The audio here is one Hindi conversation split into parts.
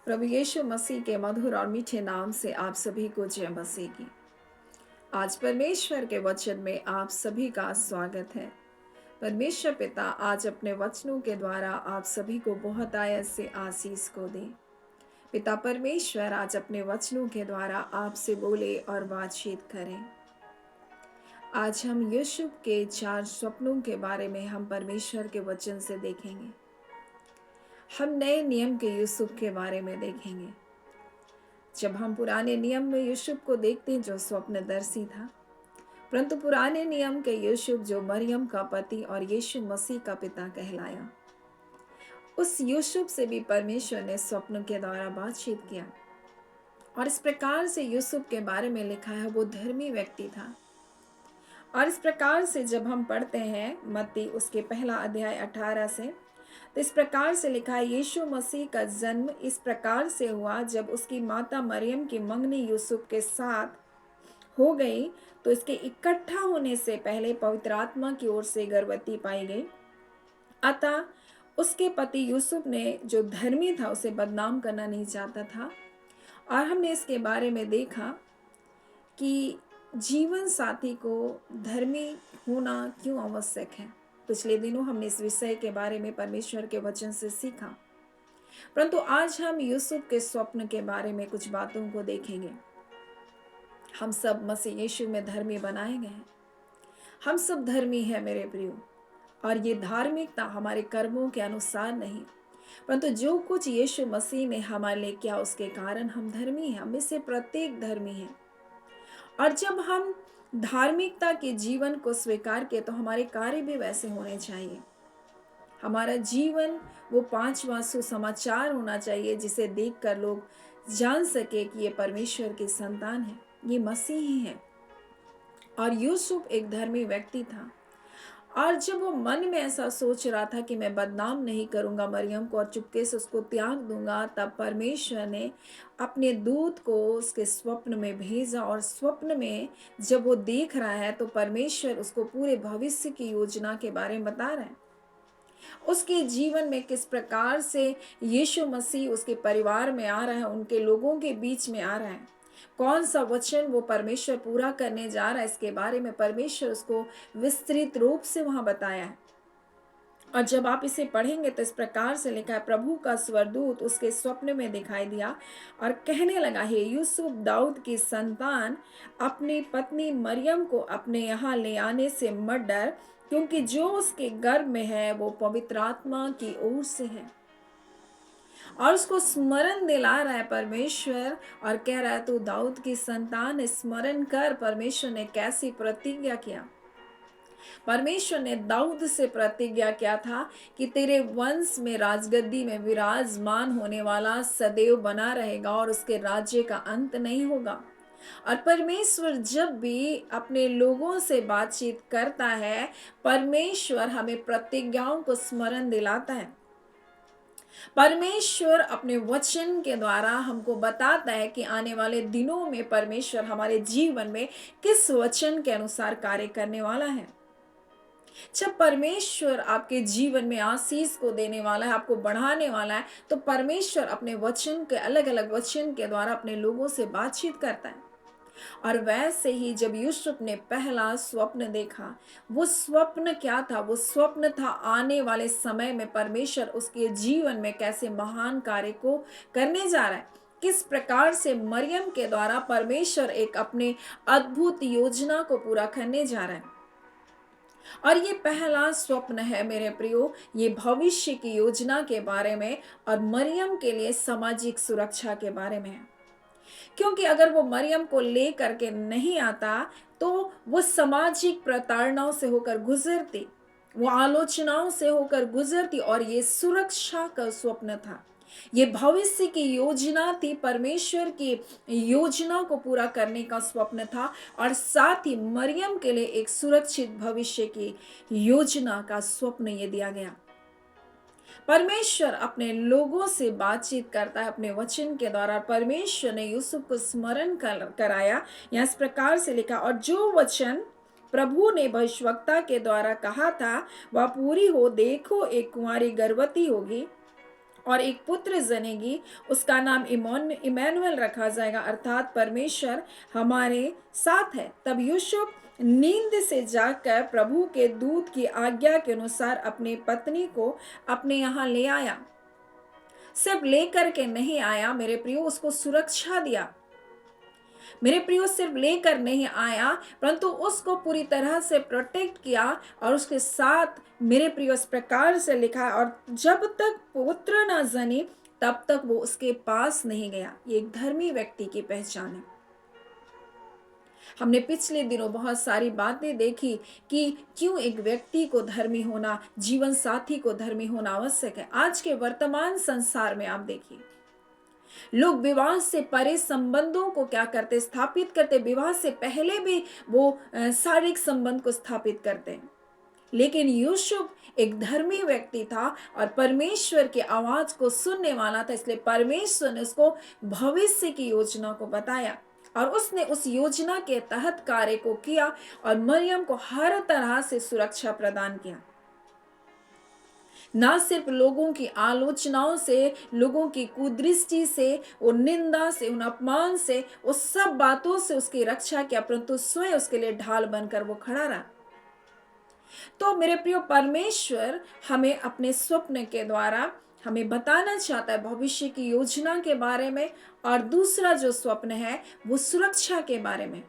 प्रभु यीशु मसीह के मधुर और मीठे नाम से आप सभी को जय मसीह की। आज परमेश्वर के वचन में आप सभी का स्वागत है। परमेश्वर पिता आज अपने वचनों के द्वारा आप सभी को बहुत आयत से आशीष को दे। पिता परमेश्वर आज अपने वचनों के द्वारा आपसे बोले और बातचीत करें। आज हम यूसुफ के 4 स्वप्नों के बारे में हम परमेश्वर के वचन से देखेंगे। हम नए नियम के यूसुफ के बारे में देखेंगे। जब हम पुराने नियम में यूसुफ को देखते हैं जो स्वप्नदर्शी था, परंतु पुराने नियम के यूसुफ जो मरियम का पति और यीशु मसीह का पिता कहलाया, उस यूसुफ से भी परमेश्वर ने स्वप्न के द्वारा बातचीत किया। और इस प्रकार से यूसुफ के बारे में लिखा है वो धर्मी व्यक्ति था। और इस प्रकार से जब हम पढ़ते हैं मत्ती उसके पहला अध्याय 18 से, तो इस प्रकार से लिखा है, यीशु मसीह का जन्म इस प्रकार से हुआ जब उसकी माता मरियम की मंगनी यूसुफ के साथ हो गई तो इसके इकट्ठा होने से पहले पवित्र आत्मा की ओर से गर्भवती पाई गई। अतः उसके पति यूसुफ ने जो धर्मी था उसे बदनाम करना नहीं चाहता था। और हमने इसके बारे में देखा कि जीवन साथी को धर्मी होना क्यों आवश्यक है। पिछले दिनों हमने इस विषय के बारे में परमेश्वर के वचन से सीखा, परंतु आज हम यूसुफ के स्वप्न के बारे में कुछ बातों को देखेंगे। हम सब मसीह यीशु में धर्मी बनाए गए हैं। हम सब धर्मी हैं मेरे प्रियो। और ये धार्मिकता हमारे कर्मों के अनुसार नहीं, परंतु जो कुछ यीशु मसीह ने हमारे लिए किया उसके कारण हम धर्मी हैं। हम में से प्रत्येक धर्मी है। और जब हम धार्मिकता के जीवन को स्वीकार किए तो हमारे कार्य भी वैसे होने चाहिए। हमारा जीवन वो 5वां सुसमाचार होना चाहिए जिसे देखकर लोग जान सके कि ये परमेश्वर की संतान है, ये मसीही है। और यूसुफ एक धर्मी व्यक्ति था। और जब वो मन में ऐसा सोच रहा था कि मैं बदनाम नहीं करूंगा मरियम को और चुपके से उसको त्याग दूंगा, तब परमेश्वर ने अपने दूत को उसके स्वप्न में भेजा। और स्वप्न में जब वो देख रहा है तो परमेश्वर उसको पूरे भविष्य की योजना के बारे में बता रहा है। उसके जीवन में किस प्रकार से यीशु मसीह उसके परिवार में आ रहा है, उनके लोगों के बीच में आ रहा है, कौन सा वचन वो परमेश्वर पूरा करने जा रहा है, इसके बारे में परमेश्वर उसको विस्तृत रूप से वहां बताया है। और जब आप इसे पढ़ेंगे तो इस प्रकार से लिखा है, प्रभु का स्वरदूत उसके स्वप्न में दिखाई दिया और कहने लगा, हे यूसुफ दाऊद की संतान, अपनी पत्नी मरियम को अपने यहाँ ले आने से मत डर, क्योंकि जो उसके गर्भ में है वो पवित्र आत्मा की ओर से है। और उसको स्मरण दिला रहा है परमेश्वर और कह रहा है तू दाऊद की संतान, स्मरण कर परमेश्वर ने कैसी प्रतिज्ञा किया। परमेश्वर ने दाऊद से प्रतिज्ञा किया था कि तेरे वंश में राजगद्दी में विराजमान होने वाला सदैव बना रहेगा और उसके राज्य का अंत नहीं होगा। और परमेश्वर जब भी अपने लोगों से बातचीत करता है, परमेश्वर हमें प्रतिज्ञाओं को स्मरण दिलाता है। परमेश्वर अपने वचन के द्वारा हमको बताता है कि आने वाले दिनों में परमेश्वर हमारे जीवन में किस वचन के अनुसार कार्य करने वाला है। जब परमेश्वर आपके जीवन में आशीष को देने वाला है, आपको बढ़ाने वाला है, तो परमेश्वर अपने वचन के अलग अलग वचन के द्वारा अपने लोगों से बातचीत करता है। और वैसे ही जब यूसुफ ने पहला स्वप्न देखा, वो स्वप्न क्या था? वो स्वप्न था आने वाले समय में परमेश्वर उसके जीवन में कैसे महान कार्य को करने जा रहा है, किस प्रकार से मरियम के द्वारा परमेश्वर एक अपने अद्भुत योजना को पूरा करने जा रहा है। और ये पहला स्वप्न है मेरे प्रियो, ये भविष्य की योजना के बारे में और मरियम के लिए सामाजिक सुरक्षा के बारे में है। क्योंकि अगर वो मरियम को ले करके नहीं आता तो वो सामाजिक प्रताड़नाओं से होकर गुजरती, वो आलोचनाओं से होकर गुजरती। और ये सुरक्षा का स्वप्न था, ये भविष्य की योजना थी, परमेश्वर की योजना को पूरा करने का स्वप्न था। और साथ ही मरियम के लिए एक सुरक्षित भविष्य की योजना का स्वप्न ये दिया गया। परमेश्वर अपने लोगों से बातचीत करता है अपने वचन के द्वारा। परमेश्वर ने यूसुफ को स्मरण कराया। यहाँ इस प्रकार से लिखा, और जो वचन प्रभु ने भविष्यवक्ता के द्वारा कहा था वह पूरी हो, देखो एक कुंवारी गर्भवती होगी और एक पुत्र जनेगी, उसका नाम इमैनुअल रखा जाएगा, अर्थात परमेश्वर हमारे साथ है। तब यूसुफ नींद से जागकर प्रभु के दूत की आज्ञा के अनुसार अपनी पत्नी को अपने यहाँ ले आया। सिर्फ लेकर के नहीं आया मेरे प्रियो, उसको सुरक्षा दिया। मेरे प्रियो सिर्फ लेकर नहीं आया, परंतु उसको पूरी तरह से प्रोटेक्ट किया और उसके साथ मेरे प्रियो इस प्रकार से लिखा, और जब तक पुत्र न जने तब तक वो उसके पास नहीं गया। ये एक धर्मी व्यक्ति की पहचान है। हमने पिछले दिनों बहुत सारी बातें देखी कि क्यों एक व्यक्ति को धर्मी होना, जीवन साथी को धर्मी होना आवश्यक है। आज के वर्तमान संसार में आप देखिए, लोग विवाह से परे संबंधों को क्या करते, स्थापित करते। विवाह से पहले भी वो शारीरिक संबंध को स्थापित करते हैं। लेकिन यूसुफ एक धर्मी व्यक्ति था और परमेश्वर की आवाज को सुनने वाला था, इसलिए परमेश्वर ने उसको भविष्य की योजना को बताया और उसने उस योजना के तहत कार्य को किया और मरियम को हर तरह से सुरक्षा प्रदान किया। ना सिर्फ लोगों की आलोचनाओं से, लोगों की कुदृष्टि से, उन निंदा से, उन अपमान से, उस सब बातों से उसकी रक्षा किया, परंतु स्वयं उसके लिए ढाल बनकर वो खड़ा रहा। तो मेरे प्रिय, परमेश्वर हमें अपने स्वप्न के द्वारा हमें बताना चाहता है भविष्य की योजना के बारे में, और दूसरा जो स्वप्न है वो सुरक्षा के बारे में।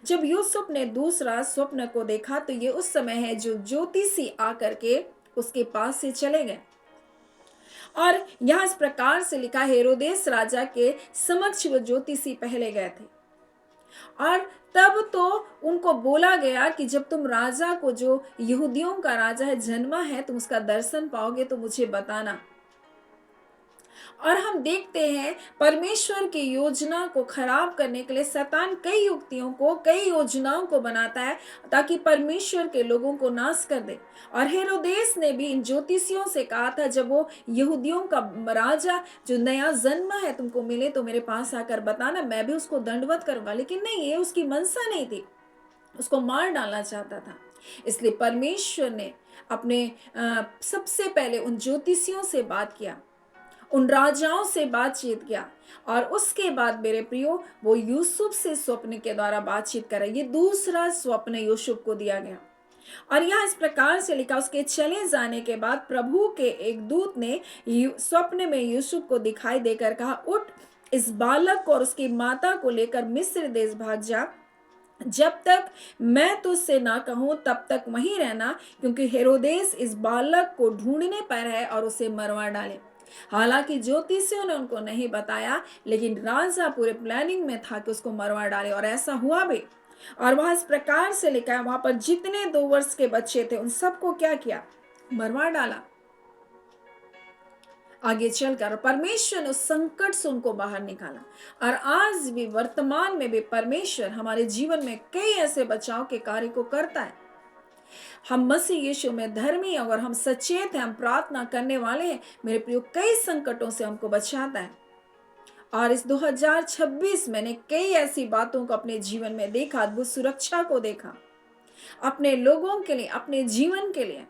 जब यूसुफ ने दूसरा स्वप्न को देखा तो ये उस समय है जो ज्योतिषी आकर के उसके पास से चले गए, और यहां इस प्रकार से लिखा, हेरोदेस राजा के समक्ष वो ज्योतिषी पहले गए थे और तब तो उनको बोला गया कि जब तुम राजा को, जो यहूदियों का राजा है, जन्मा है, तुम उसका दर्शन पाओगे तो मुझे बताना। और हम देखते हैं परमेश्वर की योजना को खराब करने के लिए शैतान कई युक्तियों को, कई योजनाओं को बनाता है ताकि परमेश्वर के लोगों को नाश कर दे। और हेरोदेस ने भी इन ज्योतिषियों से कहा था, जब वो यहूदियों का राजा जो नया जन्म है तुमको मिले तो मेरे पास आकर बताना, मैं भी उसको दंडवत करूंगा। लेकिन नहीं, ये उसकी मनसा नहीं थी, उसको मार डालना चाहता था। इसलिए परमेश्वर ने अपने सबसे पहले उन ज्योतिषियों से बात किया, उन राजाओं से बातचीत किया, और उसके बाद मेरे प्रियो वो यूसुफ से स्वप्न के द्वारा बातचीत करे। ये दूसरा स्वप्न यूसुफ को दिया गया और यहाँ इस प्रकार से लिखा, उसके चले जाने के बाद प्रभु के एक दूत ने स्वप्न में यूसुफ को दिखाई देकर कहा, उठ, इस बालक को और उसकी माता को लेकर मिस्र देश भाग जा, जब तक मैं तुझसे ना कहूं तब तक वहीं रहना, क्योंकि हेरोदेस इस बालक को ढूंढने पर है और उसे मरवा डाले। हालांकि ज्योतिषियों ने उनको नहीं बताया, लेकिन राजा पूरे प्लानिंग में था कि उसको मरवा डाले, और ऐसा हुआ भी। और वहां इस प्रकार से लिखा है, वहां पर जितने 2 वर्ष के बच्चे थे उन सबको क्या किया, मरवा डाला। आगे चलकर परमेश्वर ने उस संकट से उनको बाहर निकाला। और आज भी वर्तमान में भी परमेश्वर हमारे जीवन में कई ऐसे बचाव के कार्य को करता है। हम मसीह यीशु में धर्मी, अगर हम सचेत हैं, हम प्रार्थना करने वाले हैं, मेरे प्रियो, कई संकटों से हमको बचाता है। और इस 2026 मैंने कई ऐसी बातों को अपने जीवन में देखा, अद्भुत सुरक्षा को देखा अपने लोगों के लिए, अपने जीवन के लिए।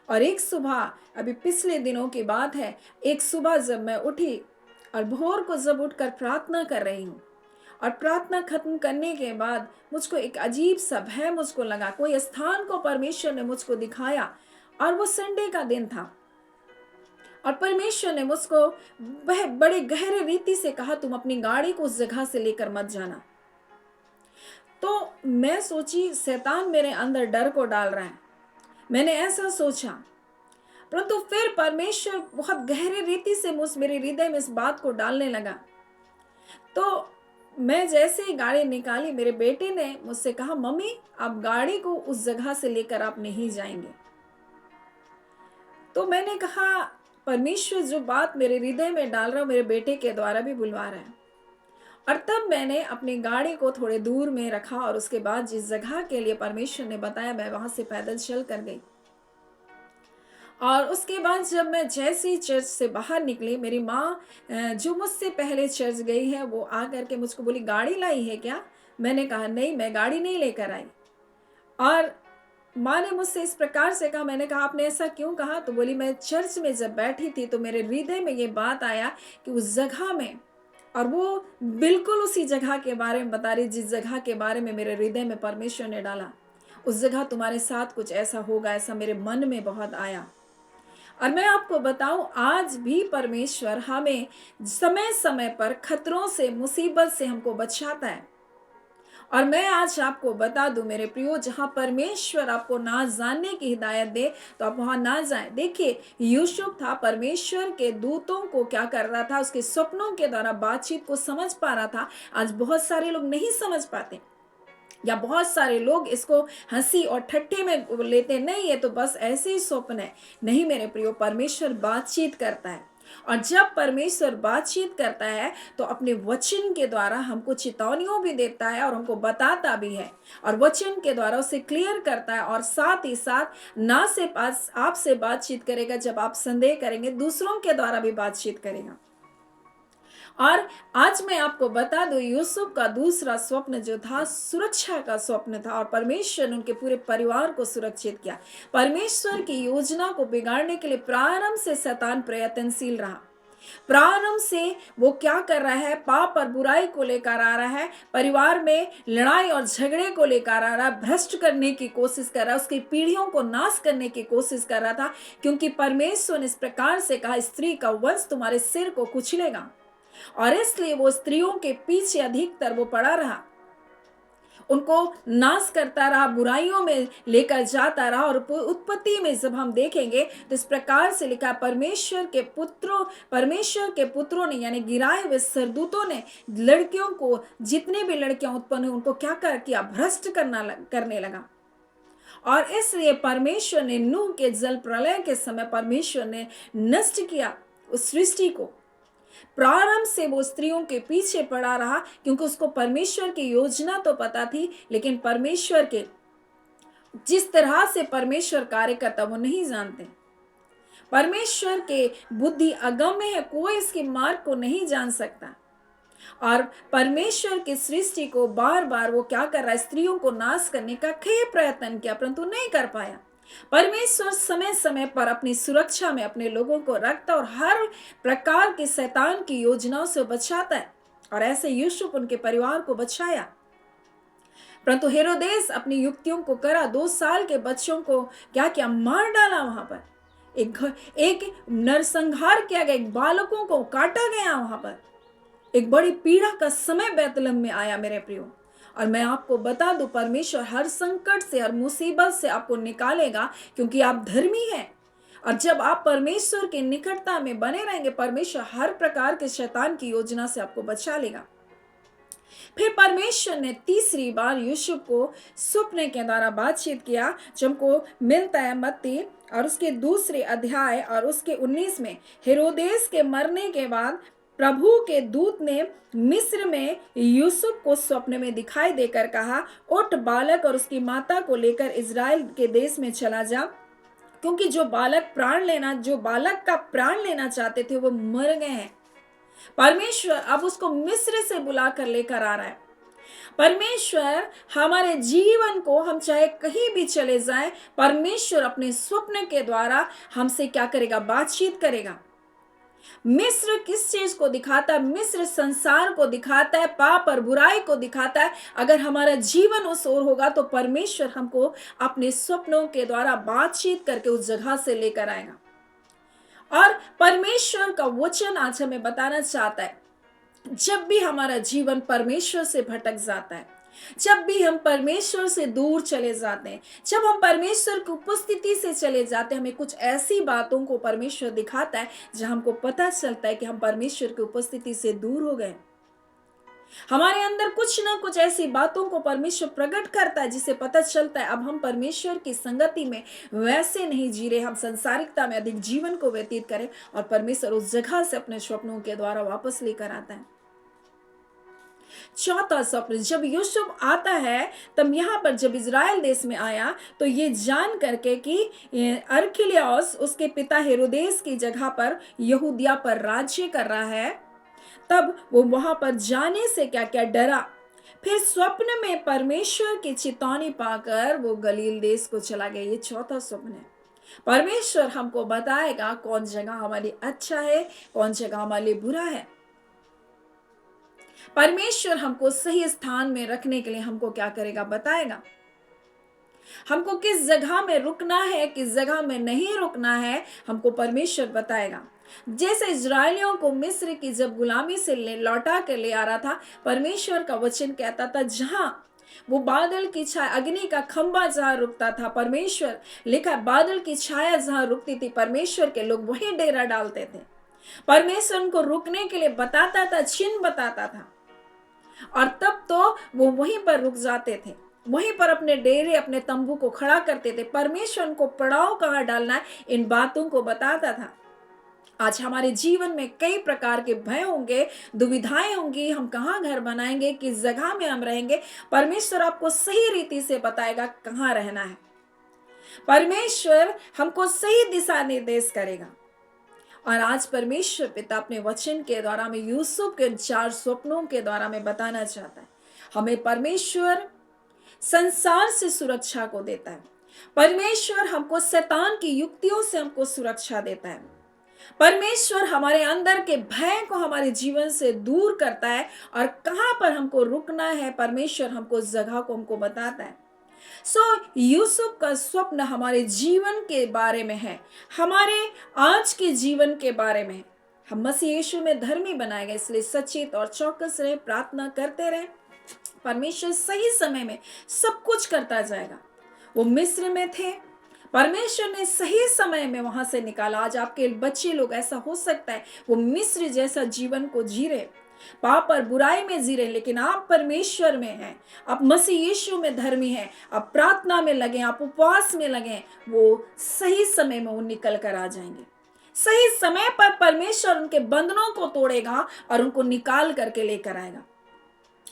और एक सुबह, अभी पिछले दिनों की बात है, एक सुबह जब मैं उठी और भोर को जब उठकर प्रार्थना कर रही हूँ, और प्रार्थना खत्म करने के बाद मुझको एक अजीब सा भय मुझको लगा। कोई स्थान को परमेश्वर ने मुझको दिखाया और वो संडे का दिन था, और परमेश्वर ने मुझको बड़े गहरे रीति से कहा, तुम अपनी गाड़ी को उस जगह से लेकर मत जाना। तो मैं सोची शैतान मेरे अंदर डर को डाल रहा है, मैंने ऐसा सोचा। परंतु फिर परमेश्वर बहुत गहरे रीति से मेरे हृदय में इस बात को डालने लगा। तो मैं जैसे ही गाड़ी निकाली, मेरे बेटे ने मुझसे कहा, मम्मी आप गाड़ी को उस जगह से लेकर आप नहीं जाएंगे। तो मैंने कहा, परमेश्वर जो बात मेरे हृदय में डाल रहा है, मेरे बेटे के द्वारा भी बुलवा रहा है। और तब मैंने अपनी गाड़ी को थोड़े दूर में रखा, और उसके बाद जिस जगह के लिए परमेश्वर ने बताया, मैं वहां से पैदल चल कर गई। और उसके बाद जब मैं जैसे ही चर्च से बाहर निकली, मेरी माँ जो मुझसे पहले चर्च गई है, वो आ करके मुझको बोली, गाड़ी लाई है क्या? मैंने कहा नहीं, मैं गाड़ी नहीं लेकर आई। और माँ ने मुझसे इस प्रकार से कहा, मैंने कहा आपने ऐसा क्यों कहा? तो बोली मैं चर्च में जब बैठी थी तो मेरे हृदय में ये बात आया कि उस जगह में, और वो बिल्कुल उसी जगह के बारे में बता रही जिस जगह के बारे में मेरे हृदय में परमेश्वर ने डाला। उस जगह तुम्हारे साथ कुछ ऐसा होगा, ऐसा मेरे मन में बहुत आया। और मैं आपको बताऊं, आज भी परमेश्वर हमें समय समय पर खतरों से, मुसीबत से हमको बचाता है। और मैं आज आपको बता दूं मेरे प्रियो, जहां परमेश्वर आपको ना जानने की हिदायत दे तो आप वहां ना जाएं। देखिए, यूसुफ था, परमेश्वर के दूतों को क्या कर रहा था, उसके सपनों के द्वारा बातचीत को समझ पा रहा था। आज बहुत सारे लोग नहीं समझ पाते, या बहुत सारे लोग इसको हंसी और ठट्ठे में लेते, नहीं ये तो बस ऐसे ही स्वप्न है। नहीं मेरे प्रियो, परमेश्वर बातचीत करता है, और जब परमेश्वर बातचीत करता है तो अपने वचन के द्वारा हमको चेतावनियों भी देता है और हमको बताता भी है, और वचन के द्वारा उसे क्लियर करता है। और साथ ही साथ ना सिर्फ आपसे बातचीत करेगा, जब आप संदेह करेंगे दूसरों के द्वारा भी बातचीत करेगा। और आज मैं आपको बता दूं, यूसुफ का दूसरा स्वप्न जो था, सुरक्षा का स्वप्न था, और परमेश्वर ने उनके पूरे परिवार को सुरक्षित किया। परमेश्वर की योजना को बिगाड़ने के लिए प्रारंभ से शैतान प्रयत्नशील रहा। प्रारंभ से वो क्या कर रहा है, पाप और बुराई को लेकर आ रहा है, परिवार में लड़ाई और झगड़े को लेकर आ रहा है, भ्रष्ट करने की कोशिश कर रहा है, उसकी पीढ़ियों को नाश करने की कोशिश कर रहा था। क्योंकि परमेश्वर ने इस प्रकार से कहा, स्त्री का वंश तुम्हारे सिर को कुचलेगा, और इसलिए वो स्त्रियों के पीछे अधिकतर वो पड़ा रहा, उनको नाश करता रहा, बुराइयों में लेकर जाता रहा। और उत्पत्ति में जब हम देखेंगे तो इस प्रकार से लिखा, परमेश्वर के पुत्रों ने, यानी गिराए हुए सरदूतों ने लड़कियों को, जितने भी लड़कियां उत्पन्न हुई उनको क्या कर किया, भ्रष्ट करने लगा। और इसलिए परमेश्वर ने नूह के जल प्रलय के समय परमेश्वर ने नष्ट किया उस सृष्टि को। प्रारंभ से वो स्त्रियों के पीछे पड़ा रहा, क्योंकि उसको परमेश्वर की योजना तो पता थी, लेकिन परमेश्वर के जिस तरह से परमेश्वर कार्य करता वो नहीं जानते। परमेश्वर के बुद्धि अगम्य है, कोई इसके मार्ग को नहीं जान सकता। और परमेश्वर की सृष्टि को बार बार वो क्या कर रहा है, स्त्रियों को नाश करने का कई प्रयत्न किया, परंतु नहीं कर पाया। परमेश्वर समय समय पर अपनी सुरक्षा में अपने लोगों को रखता और हर प्रकार के शैतान की योजनाओं से बचाता है, और ऐसे यूसुफ उनके परिवार को बचाया। परंतु हेरोदेस अपनी युक्तियों को करा, 2 साल के बच्चों को क्या किया, मार डाला। वहां पर एक नरसंहार किया गया, एक बालकों को काटा गया। वहां पर एक बड़ी पीड़ा का समय बैतलहम में आया मेरे प्रियो। और मैं आपको बता दूं, परमेश्वर हर संकट से, हर मुसीबत से आपको निकालेगा, क्योंकि आप धर्मी हैं। और जब आप परमेश्वर की निकटता में बने रहेंगे, परमेश्वर हर प्रकार के शैतान की योजना से आपको बचा लेगा। फिर परमेश्वर ने तीसरी बार यूसुफ को स्वप्न के द्वारा बातचीत किया, जो हमको मिलता है मत्ती और उसके दूसरे अध्याय और उसके 19 में। हेरोदेस के मरने के बाद प्रभु के दूत ने मिस्र में यूसुफ को स्वप्न में दिखाई देकर कहा, उठ, बालक और उसकी माता को लेकर इज़राइल के देश में चला जा, क्योंकि जो बालक का प्राण लेना चाहते थे वो मर गए हैं। परमेश्वर अब उसको मिस्र से बुला कर लेकर आ रहा है। परमेश्वर हमारे जीवन को, हम चाहे कहीं भी चले जाएं, परमेश्वर अपने स्वप्न के द्वारा हमसे क्या करेगा, बातचीत करेगा। मिस्र किस चीज को दिखाता है, मिस्र संसार को दिखाता है, पाप और बुराई को दिखाता है। अगर हमारा जीवन उस ओर होगा तो परमेश्वर हमको अपने स्वप्नों के द्वारा बातचीत करके उस जगह से लेकर आएगा। और परमेश्वर का वचन आज हमें बताना चाहता है, जब भी हमारा जीवन परमेश्वर से भटक जाता है, जब भी हम परमेश्वर से दूर चले जाते हैं, जब हम परमेश्वर की उपस्थिति से चले जाते हैं, हमें कुछ ऐसी बातों को परमेश्वर दिखाता है जहां हमको पता चलता है कि हम परमेश्वर की उपस्थिति से दूर हो गए। हमारे अंदर कुछ ना कुछ ऐसी बातों को परमेश्वर प्रकट करता है, जिसे पता चलता है अब हम परमेश्वर की संगति में वैसे नहीं जी रहे, हम संसारिकता में अधिक जीवन को व्यतीत करें, और परमेश्वर उस जगह से अपने स्वप्नों के द्वारा वापस लेकर आता है। चौथा स्वप्न, जब यूसुफ आता है तब यहाँ पर जब इज़राइल देश में आया तो ये जान करके कि अरखिलाउस उसके पिता हेरोदेस की जगह पर यहूदिया पर राज्य कर रहा है, तब वो वहां पर जाने से क्या क्या डरा। फिर स्वप्न में परमेश्वर की चेतावनी पाकर वो गलील देश को चला गया। ये चौथा स्वप्न है। परमेश्वर हमको बताएगा कौन जगह हमारे लिए अच्छा है, कौन जगह हमारे लिए बुरा है। परमेश्वर हमको सही स्थान में रखने के लिए हमको क्या करेगा, बताएगा। हमको किस जगह में रुकना है, किस जगह में नहीं रुकना है, हमको परमेश्वर बताएगा। जैसे इजरायलियों को मिस्र की जब गुलामी से लौटा कर ले आ रहा था, परमेश्वर का वचन कहता था जहां वो बादल की छाया, अग्नि का खंभा जहां रुकता था, परमेश्वर लिखा बादल की छाया जहां रुकती थी, परमेश्वर के लोग वही डेरा डालते थे। परमेश्वर उनको रुकने के लिए बताता था, चिन्ह बताता था, और तब तो वो वहीं पर रुक जाते थे, वहीं पर अपने डेरे, अपने तंबू को खड़ा करते थे। परमेश्वर उनको पड़ाव कहाँ डालना है, इन बातों को बताता था। आज हमारे जीवन में कई प्रकार के भय होंगे, दुविधाएं होंगी, हम कहाँ घर बनाएंगे, किस जगह में हम रहेंगे। परमेश्वर आपको सही रीति से बताएगा कहाँ रहना है। परमेश्वर हमको सही दिशा निर्देश करेगा। और आज परमेश्वर पिता अपने वचन के द्वारा में यूसुफ के 4 स्वप्नों के द्वारा में बताना चाहता है। हमें परमेश्वर संसार से सुरक्षा को देता है। परमेश्वर हमको शैतान की युक्तियों से हमको सुरक्षा देता है। परमेश्वर हमारे अंदर के भय को हमारे जीवन से दूर करता है, और कहां पर हमको रुकना है, परमेश्वर हमको उस जगह को हमको बताता है। यूसुफ का स्वप्न हमारे जीवन के बारे में है, हमारे आज के जीवन के बारे में है। हम मसीह यीशु में धर्मी बनाए गए, इसलिए सचेत और चौकस रहे, प्रार्थना करते रहे। परमेश्वर सही समय में सब कुछ करता जाएगा। वो मिस्र में थे, परमेश्वर ने सही समय में वहां से निकाला। आज आपके बच्चे लोग, ऐसा हो सकता है वो मिस्र जैसा जीवन को जी रहे, पाप और बुराई में जी रहे, लेकिन आप परमेश्वर में हैं, आप मसीह यीशु में धर्मी हैं, आप प्रार्थना में लगे, आप उपवास में लगे, वो सही समय में वो निकल कर आ जाएंगे। सही समय पर परमेश्वर उनके बंधनों को तोड़ेगा और उनको निकाल करके लेकर आएगा।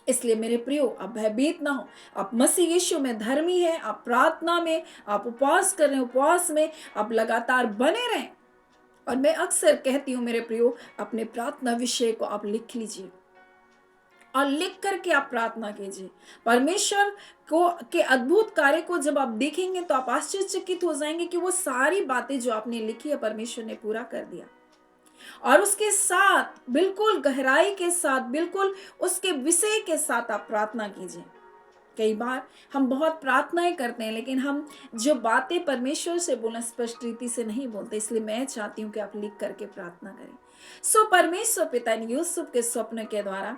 इसलिए मेरे प्रियो, आप भयभीत ना हो। आप मसीह यीशु में धर्मी हैं, आप प्रार्थना में, आप उपवास कर रहे हैं, उपवास में आप लगातार बने रहें। और मैं अक्सर कहती हूँ मेरे प्रियो, अपने प्रार्थना विषय को आप लिख लीजिए और लिख करके आप प्रार्थना कीजिए। परमेश्वर को के अद्भुत कार्य को जब आप देखेंगे तो आप आश्चर्यचकित हो जाएंगे कि वो सारी बातें जो आपने लिखी है परमेश्वर ने पूरा कर दिया। और उसके साथ बिल्कुल गहराई के साथ, बिल्कुल उसके विषय के साथ आप प्रार्थना कीजिए। कई बार हम बहुत प्रार्थनाएं करते हैं, लेकिन हम जो बातें परमेश्वर से बोलना स्पष्ट रीति से नहीं बोलते। इसलिए मैं चाहती हूँ कि आप लिख करके प्रार्थना करें। परमेश्वर पिता ने यूसुफ के स्वप्न के द्वारा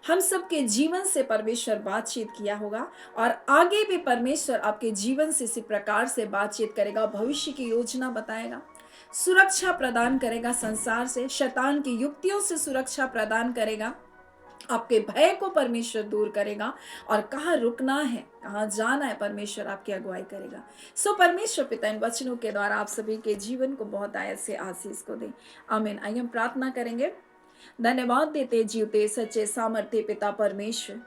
हम सबके जीवन से परमेश्वर बातचीत किया होगा, और आगे भी परमेश्वर आपके जीवन से इसी प्रकार से बातचीत करेगा, भविष्य की योजना बताएगा, सुरक्षा प्रदान करेगा, संसार से, शैतान की युक्तियों से सुरक्षा प्रदान करेगा, आपके भय को परमेश्वर दूर करेगा, और कहाँ रुकना है, कहाँ जाना है, परमेश्वर आपकी अगुवाई करेगा। परमेश्वर पिता इन वचनों के द्वारा आप सभी के जीवन को बहुत आयत से आशीष को दे। आमीन। आइए हम प्रार्थना करेंगे। धन्यवाद देते जीवते सच्चे सामर्थ्य पिता परमेश्वर,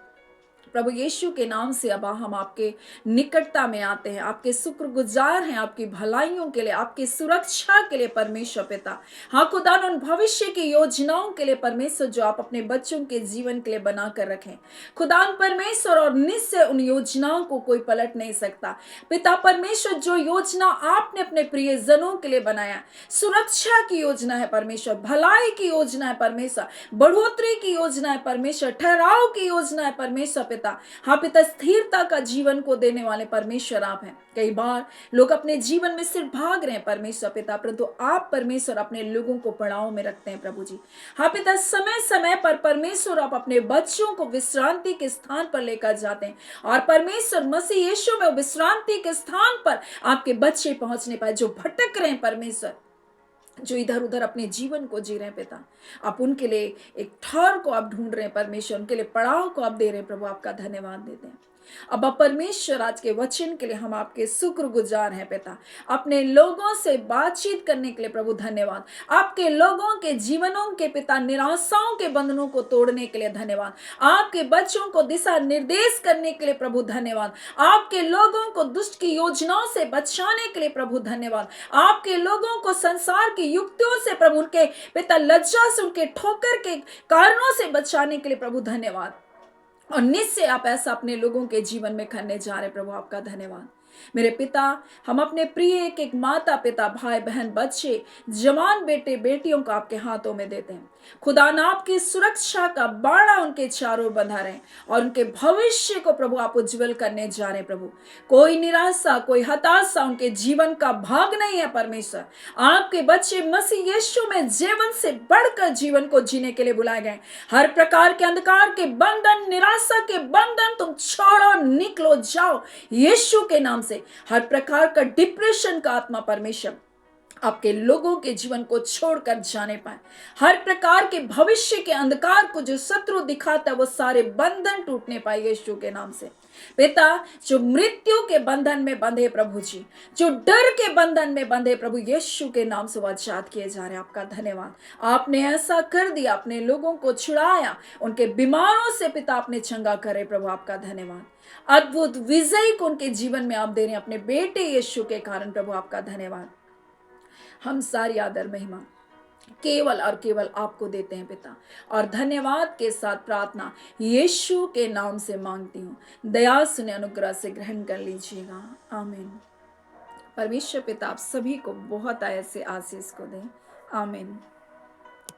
प्रभु यीशु के नाम से अबा हम आपके निकटता में आते हैं, आपके शुक्रगुजार हैं, आपकी भलाइयों के लिए, आपकी सुरक्षा के लिए परमेश्वर पिता। हाँ खुदा, उन भविष्य की योजनाओं के लिए परमेश्वर जो आप अपने बच्चों के जीवन के लिए बना कर रखें खुदा परमेश्वर, और निश्चय उन योजनाओं को कोई पलट नहीं सकता पिता परमेश्वर। जो योजना आपने अपने प्रियजनों के लिए बनाया, सुरक्षा की योजना है परमेश्वर, भलाई की योजना है परमेश्वर, बढ़ोतरी की योजना है परमेश्वर, ठहराव की योजना है परमेश्वर पिता। हाँ पिता, स्थिरता का जीवन को देने वाले परमेश्वर आप हैं। कई बार लोग अपने जीवन में सिर्फ भाग रहे हैं परमेश्वर पिता, परंतु आप परमेश्वर अपने लोगों को पड़ाव में रखते हैं प्रभु जी। हाँ पिता, समय समय पर परमेश्वर आप अपने बच्चों को विश्रांति के स्थान पर लेकर जाते हैं, और परमेश्वर मसीह यीशु में विश्रांति के स्थान पर आपके बच्चे पहुंचने पाए, जो भटक रहे हैं परमेश्वर, जो इधर उधर अपने जीवन को जी रहे हैं पिता, आप उनके लिए एक ठौर को आप ढूंढ रहे हैं परमेश्वर, उनके लिए पड़ाव को आप दे रहे हैं प्रभु, आपका धन्यवाद देते हैं। अब परमेश्वर आज के वचन के लिए हम आपके शुक्रगुजार हैं पिता, अपने लोगों से बातचीत करने के लिए प्रभु धन्यवाद, आपके लोगों के जीवनों के पिता निराशाओं के बंधनों को तोड़ने के लिए धन्यवाद, आपके बच्चों को दिशा निर्देश करने के लिए प्रभु धन्यवाद, आपके लोगों को दुष्ट की योजनाओं से बचाने के लिए प्रभु धन्यवाद, आपके लोगों को संसार की युक्तियों से प्रभु, उनके पिता लज्जा से, उनके ठोकर के कारणों से बचाने के लिए प्रभु धन्यवाद। और निश्चय आप ऐसा अपने लोगों के जीवन में करने जा रहे। प्रभु आपका धन्यवाद। मेरे पिता, हम अपने प्रिय एक एक माता पिता भाई बहन बच्चे जवान बेटे बेटियों को आपके हाथों में देते हैं। खुदा ना आपकी सुरक्षा का बाड़ा उनके चारों ओर बंधा रहे और उनके भविष्य को प्रभु आप उज्जवल करने जा रहे हैं। प्रभु कोई निराशा कोई हताशा उनके जीवन का भाग नहीं है। परमेश्वर आपके बच्चे मसीह यीशु में जीवन से बढ़कर जीवन को जीने के लिए बुलाए गए। हर प्रकार के अंधकार के बंधन निराशा के बंधन तुम छोड़ो निकलो जाओ यीशु के नाम से। हर प्रकार का डिप्रेशन का आत्मा परमेश्वर आपके लोगों के जीवन को छोड़कर जाने पाए। हर प्रकार के भविष्य के अंधकार को जो शत्रु दिखाता है वो सारे बंधन टूटने पाए यीशु के नाम से। पिता, जो मृत्यु के बंधन में बंधे प्रभु जी, जो डर के बंधन में बंधे प्रभु यीशु के नाम से वो आजाद किए जा रहे हैं। आपका धन्यवाद। आपने ऐसा कर दिया, अपने लोगों को छुड़ाया, उनके बीमारों से पिता आपने चंगा करे। प्रभु आपका धन्यवाद। अद्भुत विजय को उनके जीवन में आप दे रहे हैं अपने बेटे यीशु के कारण। प्रभु आपका धन्यवाद। हम सारी आदर महिमा केवल और केवल आपको देते हैं पिता, और धन्यवाद के साथ प्रार्थना यीशु के नाम से मांगती हूँ। दया सुने अनुग्रह से ग्रहण कर लीजिएगा। आमीन। परमेश्वर पिता आप सभी को बहुत ऐसे आशीष को दें। आमीन।